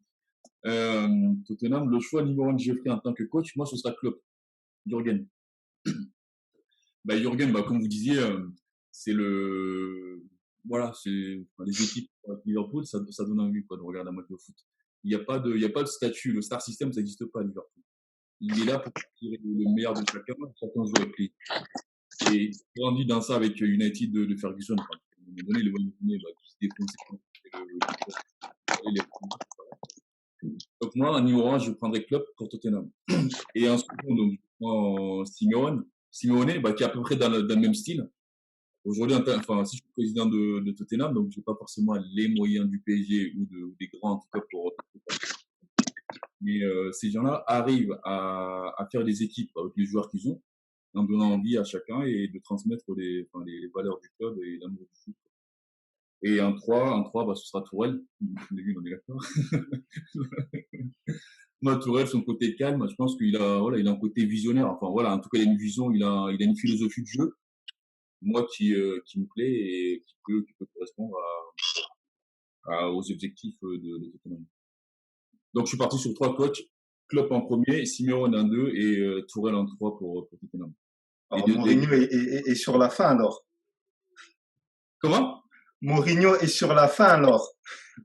Tottenham, le choix numéro 1 que j'ai fait en tant que coach, moi, ce sera Klopp, Jürgen. Bah, Jürgen, bah, comme vous disiez, c'est le. Voilà, c'est les équipes Liverpool, ça donne envie quoi, de regarder un match de foot. Il n'y a pas de statut, le star system, ça n'existe pas à Liverpool. Il est là pour tirer le meilleur de chacun joue avec lui. Et il grandit dans ça avec United de Ferguson. À un moment donné, le Wayne qui se défonçait. Donc moi, en numéro 1, je prendrais Klopp pour Tottenham. Et en second, donc, je prends Simeone, bah, qui est à peu près dans le même style. Aujourd'hui, si je suis président de Tottenham, donc je n'ai pas forcément les moyens du PSG ou des grands, en tout cas, pour. Mais ces gens-là arrivent à faire des équipes avec les joueurs qu'ils ont, en donnant envie à chacun et de transmettre les valeurs du club et l'amour du foot. Et un 3, bah, ce sera Tourelle. On est d'accord. Moi, Tourelle, son côté calme, je pense qu'il a, voilà, il a un côté visionnaire. Enfin, voilà, en tout cas, il a une vision, il a une philosophie de jeu, moi, qui me plaît et qui peut correspondre aux objectifs de Tottenham. Donc, je suis parti sur 3 coachs. Klopp en premier, Simeone en 2 et Tourelle en 3 pour Tottenham. Alors, Mourinho est sur la fin alors. Comment? Mourinho est sur la fin alors.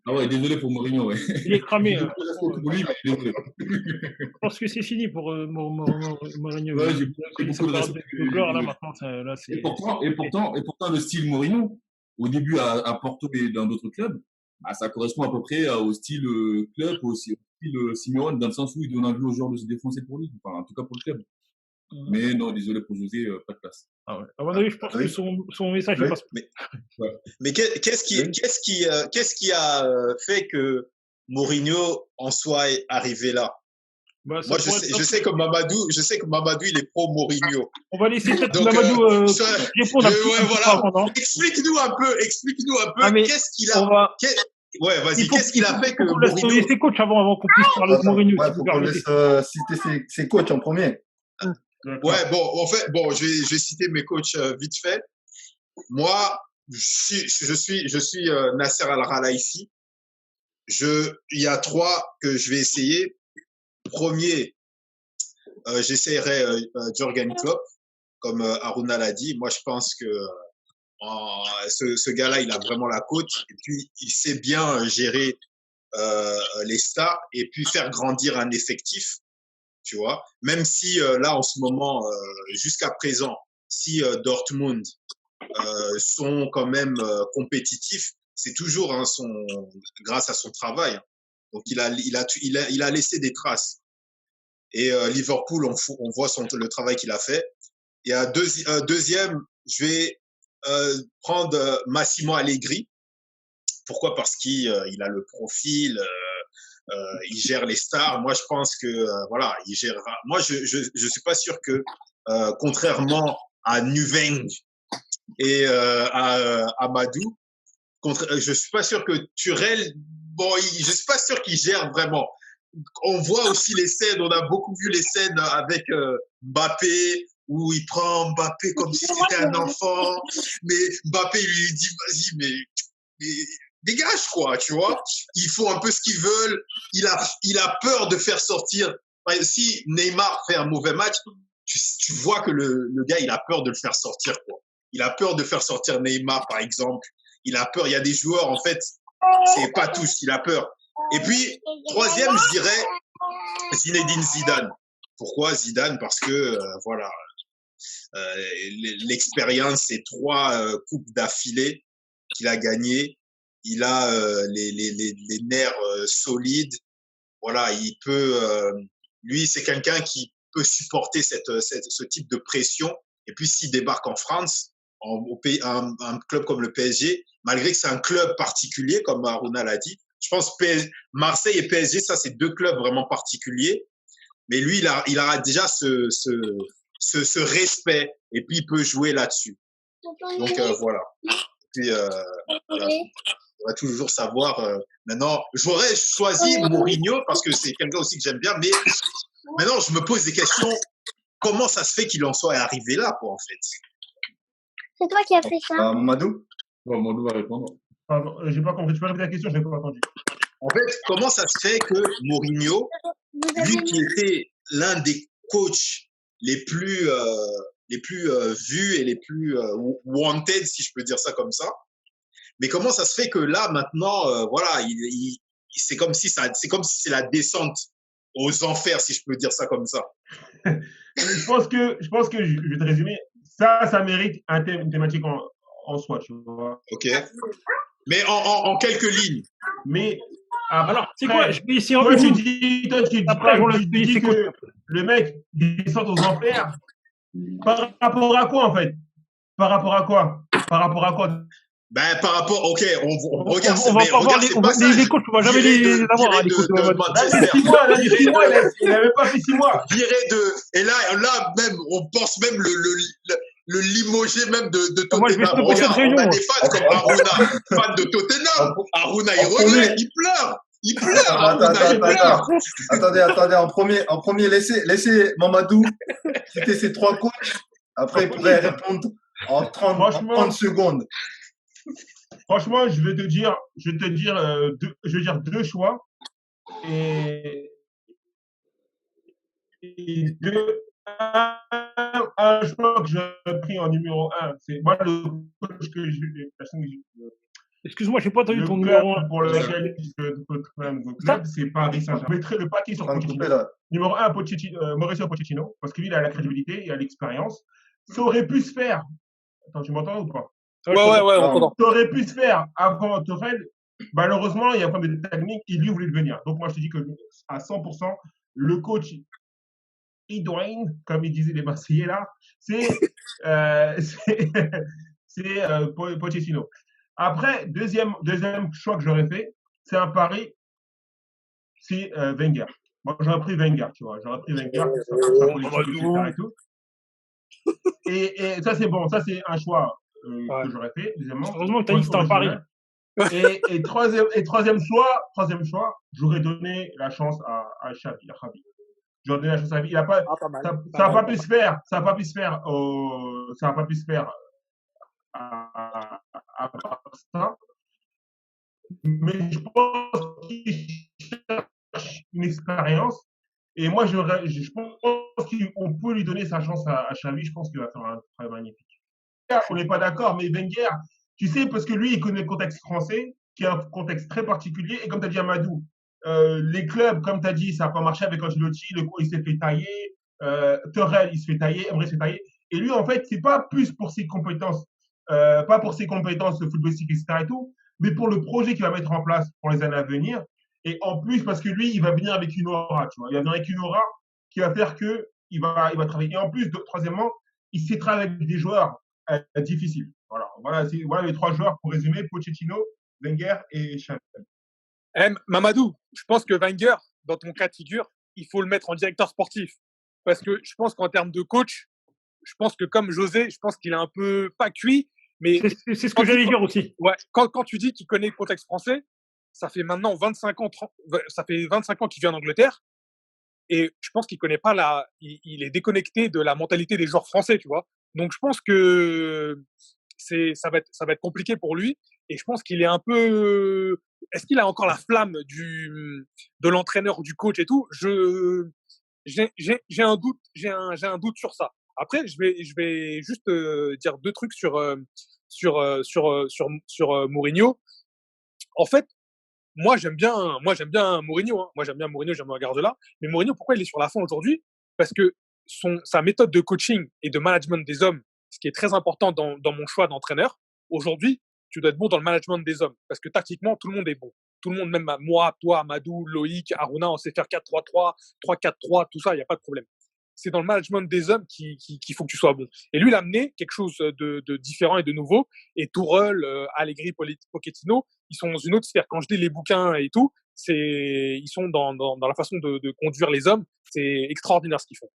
Ah ouais, désolé pour Mourinho, ouais. Il est cramé. Pour lui, mais désolé. Je pense que c'est fini pour Mourinho. Ouais, j'ai beaucoup de respect. Là, maintenant, là, et pourtant, le style Mourinho, au début à Porto et dans d'autres clubs, bah, ça correspond à peu près au style club, au style Simeone, dans le sens où il donne envie aux joueurs de se défoncer pour lui. Enfin, en tout cas pour le club. Mais non, désolé pour José, pas de place. Ah ouais. À mon avis, je pense que son message ne passe pas. Mais qu'est-ce qui a fait que Mourinho en soit arrivé là? Bah, moi, je sais que Mamadou, il est pro Mourinho. On va laisser peut-être Mamadou répondre voilà. Explique-nous un peu qu'est-ce qu'il a. Ouais, vas-y, qu'est-ce qu'il a fait que Mourinho. Laisse ses coachs avant qu'on puisse parler de Mourinho. Ouais, faut qu'on laisse citer ses coachs en premier. Ouais, bon, en fait, je vais citer mes coachs vite fait. Moi, je suis Nasser Al-Khelaifi. Il y a 3 que je vais essayer. Premier, j'essaierai Jürgen Klopp, comme Aruna l'a dit. Moi, je pense que ce gars-là, il a vraiment la cote. Et puis, il sait bien gérer les stars et puis faire grandir un effectif. Tu vois, même si là en ce moment, jusqu'à présent, si Dortmund sont quand même compétitifs, c'est toujours grâce à son travail. Donc il a laissé des traces. Et Liverpool, on voit le travail qu'il a fait. Et deuxième, je vais prendre Massimo Allegri. Pourquoi? Parce qu'il a le profil. Il gère les stars. Moi, je pense que voilà, il gérera. Moi, je suis pas sûr que contrairement à Nuveng et à Amadou, je suis pas sûr que Turel. Bon, je suis pas sûr qu'il gère vraiment. On voit aussi les scènes. On a beaucoup vu les scènes avec Mbappé où il prend Mbappé comme si c'était un enfant, mais Mbappé lui dit vas-y, mais dégage quoi, tu vois. Ils font un peu ce qu'ils veulent. Il a peur de faire sortir. Si Neymar fait un mauvais match, tu vois que le gars, il a peur de le faire sortir, quoi. Il a peur de faire sortir Neymar, par exemple. Il a peur. Il y a des joueurs, en fait, c'est pas tous. Il a peur. Et puis, troisième, je dirais Zinedine Zidane. Pourquoi Zidane? Parce que, voilà, l'expérience, c'est 3 coupes d'affilée qu'il a gagnées. Il a les nerfs solides. Voilà, il peut. Lui, c'est quelqu'un qui peut supporter ce type de pression. Et puis, s'il débarque en France, un club comme le PSG, malgré que c'est un club particulier, comme Aruna l'a dit, je pense Marseille et PSG, ça, c'est 2 clubs vraiment particuliers. Mais lui, il aura déjà ce respect. Et puis, il peut jouer là-dessus. Donc, voilà. Et puis, voilà. On va toujours savoir. Maintenant, j'aurais choisi Mourinho parce que c'est quelqu'un aussi que j'aime bien. Mais maintenant, je me pose des questions. Comment ça se fait qu'il en soit arrivé là, quoi, en fait? C'est toi qui as fait ça. Mamadou? Bon, Mamadou va répondre. Pardon, j'ai pas compris. Tu peux répéter la question? Je n'ai pas entendu. En fait, comment ça se fait que Mourinho, lui qui était l'un des coachs les plus vus et les plus wanted, si je peux dire ça comme ça, mais comment ça se fait que là maintenant, voilà, c'est comme si c'est la descente aux enfers, si je peux dire ça comme ça. je pense que je vais te résumer. Ça mérite une thématique en soi, tu vois. Ok. Mais en quelques lignes. Mais alors, c'est quoi? Je vais essayer toi, tu dis que le mec descend aux enfers. Par rapport à quoi, en fait? Par rapport à quoi? Ben, par rapport, ok, on regarde, On va mais pas voir regarde ses passages. les coachs, on va jamais les avoir, hein, les coachs de De Mamadi. Là, Manchester. c'est 6 mois, là, les 6 mois, il avait pas fait 6 mois. Et là, même, on pense même le limoger même de Moi, je vais Tottenham. stopper cette Regarde, on réunion. a des fans comme Aruna, fan de Tottenham. Aruna, il regrette, il pleure. Il pleure, Aruna, il pleure. Attendez, en premier, laissez Mamadou citer ses 3 coachs. Après, il pourrait répondre en 30 secondes. Franchement, je vais te dire deux choix et un choix que j'ai pris en numéro 1. C'est moi le coach que Excuse-moi, j'ai pas entendu le ton club numéro 1. pour lequel le club, c'est Paris Saint-Germain. Je mettrai le paquet sur Pochettino. Numéro 1, Mauricio Pochettino, parce que lui, il a la crédibilité, il a l'expérience. Ça aurait pu se faire. Attends, tu m'entends ou pas? Ouais, on t'entend. Ça aurait pu se faire avant Tourelle. Malheureusement, il y a un problème de technique. Il lui voulait venir. Donc, moi, je te dis que à 100%, le coach Higuaín, comme ils disaient les Marseillais là, c'est Pochettino. Après, deuxième choix que j'aurais fait, c'est un pari, c'est Wenger. Moi, j'aurais pris Wenger, tu vois. J'aurais pris Wenger, sa politique, etc. et tout. Et ça, c'est bon. Ça, c'est un choix que j'aurais fait. Deuxièmement, heureusement que tu as dit que c'était un pari. Et troisième choix, j'aurais donné la chance à Xavi. J'aurais donné la chance à Xavi. Ça n'a pas pu se faire. Ça n'a pas pu se faire à Barça. Mais je pense qu'il cherche une expérience. Et moi, je pense qu'on peut lui donner sa chance à Xavi. Je pense qu'il va faire un travail magnifique. On n'est pas d'accord, mais Wenger, tu sais, parce que lui, il connaît le contexte français, qui est un contexte très particulier. Et comme tu as dit, Amadou, les clubs, comme tu as dit, ça n'a pas marché avec Ancelotti. Il s'est fait tailler. Tourelle, il se fait tailler. Emery se fait tailler. Et lui, en fait, c'est pas plus pour ses compétences, footballistiques, etc. et tout, mais pour le projet qu'il va mettre en place pour les années à venir. Et en plus, parce que lui, il va venir avec une aura, tu vois. Il va venir avec une aura qui va faire qu'il va travailler. Et en plus, troisièmement, il sait travailler avec des joueurs difficiles. Voilà les 3 joueurs pour résumer: Pochettino, Wenger et Xavi. Mamadou, je pense que Wenger, dans ton cas de figure, il faut le mettre en directeur sportif. Parce que je pense qu'en termes de coach, je pense que comme José, je pense qu'il est un peu pas cuit. Mais c'est ce que j'allais dire aussi. Ouais, quand tu dis qu'il connaît le contexte français, ça fait maintenant 25 ans qu'il vient d'Angleterre. Et je pense qu'il connaît pas il est déconnecté de la mentalité des joueurs français, tu vois. Donc je pense que ça va être compliqué pour lui. Et je pense qu'il est un peu, est-ce qu'il a encore la flamme de l'entraîneur, du coach et tout? J'ai un doute sur ça. Après, je vais juste dire 2 trucs sur Mourinho. En fait, moi j'aime bien Mourinho, hein. Moi j'aime bien Mourinho, j'aime bien Guardiola. Mais Mourinho, pourquoi il est sur la fin aujourd'hui? Parce que sa méthode de coaching et de management des hommes, ce qui est très important dans mon choix d'entraîneur, aujourd'hui, tu dois être bon dans le management des hommes. Parce que tactiquement, tout le monde est bon. Tout le monde, même moi, toi, Amadou, Loïc, Aruna, on sait faire 4-3-3, 3-4-3, tout ça, il n'y a pas de problème. C'est dans le management des hommes qu'il faut que tu sois bon. Et lui, il a amené quelque chose de différent et de nouveau. Et Tourelle, Allegri, Pochettino, ils sont dans une autre sphère. Quand je lis les bouquins et tout, ils sont dans la façon de conduire les hommes. C'est extraordinaire ce qu'ils font.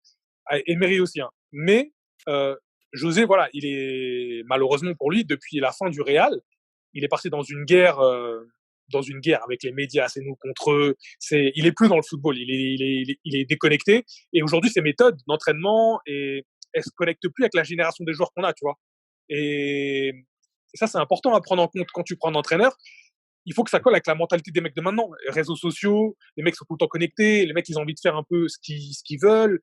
Emery aussi, hein. Mais José, voilà, il est malheureusement pour lui, depuis la fin du Real, il est parti dans une guerre avec les médias, c'est nous contre eux. Il est plus dans le football, il est déconnecté. Et aujourd'hui, ses méthodes d'entraînement elles se connectent plus avec la génération des joueurs qu'on a, tu vois. Et ça, c'est important à prendre en compte quand tu prends un entraîneur. Il faut que ça colle avec la mentalité des mecs de maintenant. Les réseaux sociaux, les mecs sont tout le temps connectés, les mecs, ils ont envie de faire un peu ce qu'ils veulent.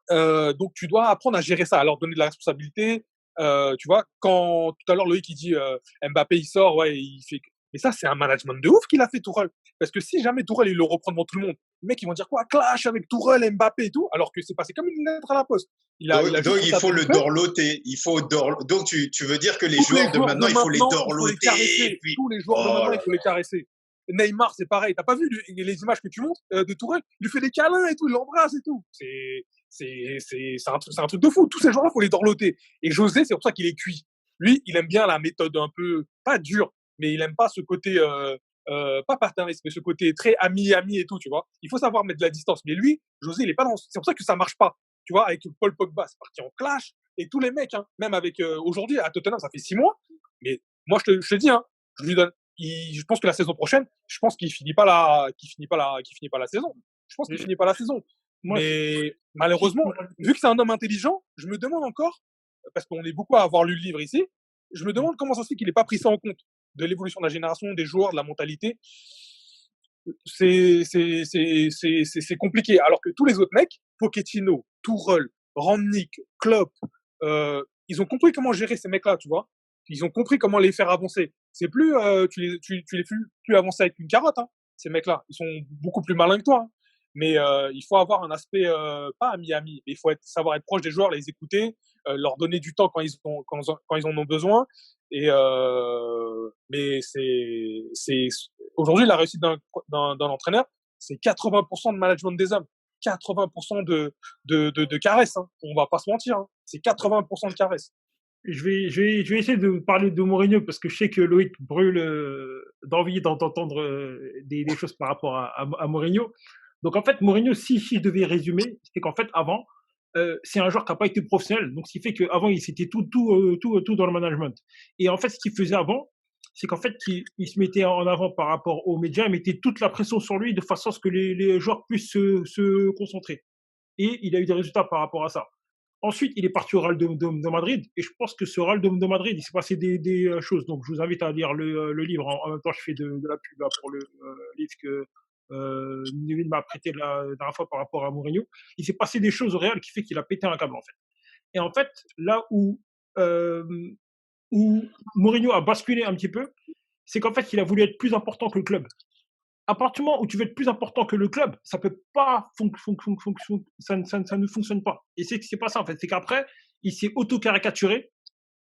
Donc, tu dois apprendre à gérer ça, à leur donner de la responsabilité. Tu vois, quand tout à l'heure, Loïc, il dit Mbappé, il sort, ouais, il fait. Mais ça, c'est un management de ouf qu'il a fait, Tourelle. Parce que si jamais Tourelle, il le reprend devant tout le monde, les mecs, ils vont dire quoi? Clash avec Tourelle, Mbappé et tout, alors que c'est passé comme une lettre à la poste. Donc il faut le dorloter. Donc, tu veux dire que les joueurs de maintenant, il faut les dorloter. Tous les joueurs de maintenant, il faut les caresser. Neymar, c'est pareil. T'as pas vu les images que tu montres de Tourelle? Il lui fait des câlins et tout, il l'embrasse et tout. C'est un truc de fou. Tous ces joueurs-là, il faut les dorloter. Et José, c'est pour ça qu'il est cuit. Lui, il aime bien la méthode un peu, pas dure, mais il aime pas ce côté, pas paternaliste, mais ce côté très ami et tout, tu vois. Il faut savoir mettre de la distance. Mais lui, José, il est pas dans, c'est pour ça que ça marche pas. Tu vois, avec Paul Pogba, c'est parti en clash, et tous les mecs, hein, même avec, aujourd'hui, à Tottenham, ça fait 6 mois, mais moi, je te dis, hein, je lui donne, je pense que la saison prochaine, je pense qu'il finit pas la saison. Je pense qu'il finit pas la saison. Moi, Mais malheureusement, vu que c'est un homme intelligent, je me demande encore, parce qu'on est beaucoup à avoir lu le livre ici, je me demande comment ça se fait qu'il n'ait pas pris ça en compte, de l'évolution de la génération, des joueurs, de la mentalité. C'est compliqué. Alors que tous les autres mecs, Pochettino, Tuchel, Rangnick, Klopp, ils ont compris comment gérer ces mecs-là, tu vois. Ils ont compris comment les faire avancer. C'est plus, tu les fais plus avancer avec une carotte, hein, ces mecs-là. Ils sont beaucoup plus malins que toi, hein. Mais il faut avoir un aspect, pas ami-ami, mais il faut savoir être proche des joueurs, les écouter, leur donner du temps quand ils en ont besoin. Et mais aujourd'hui la réussite d'un entraîneur, c'est 80% de management des hommes, 80% de caresses. Hein. On va pas se mentir, hein. C'est 80% de caresses. Je vais essayer de parler de Mourinho parce que je sais que Loïc brûle d'envie d'entendre des choses par rapport à Mourinho. Donc en fait, Mourinho, si je devais résumer, c'est qu'en fait, avant, c'est un joueur qui n'a pas été professionnel. Donc ce qui fait qu'avant, c'était tout dans le management. Et en fait, ce qu'il faisait avant, c'est qu'en fait, il se mettait en avant par rapport aux médias, il mettait toute la pression sur lui de façon à ce que les joueurs puissent se concentrer. Et il a eu des résultats par rapport à ça. Ensuite, il est parti au Real de Madrid. Et je pense que ce Real de Madrid, il s'est passé des choses. Donc, je vous invite à lire le livre. En même temps, je fais de la pub là, pour le livre que Neville m'a prêté la dernière fois par rapport à Mourinho. Il s'est passé des choses au Real qui fait qu'il a pété un câble, en fait. Et en fait, là où Mourinho a basculé un petit peu, c'est qu'en fait, il a voulu être plus important que le club. À partir du moment où tu veux être plus important que le club, ça peut pas ça ne fonctionne pas. Et c'est pas ça en fait, c'est qu'après il s'est auto-caricaturé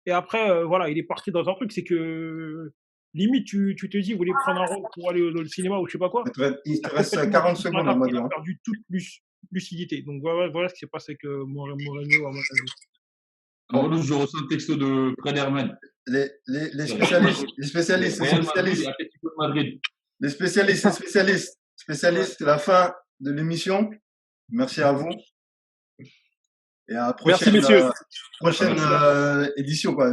et après voilà, il est parti dans un truc, c'est que limite tu te dis, vous voulez prendre un rôle pour aller au cinéma ou je sais pas quoi. Il te reste 40 secondes à il a perdu toute lucidité. Donc voilà ce qui s'est passé avec Mourinho à mon avis. Alors, je ressens le texto de Fred Herman. Les spécialistes, c'est la fin de l'émission. Merci à vous. Et à la prochaine, Merci, messieurs. Émission, quoi.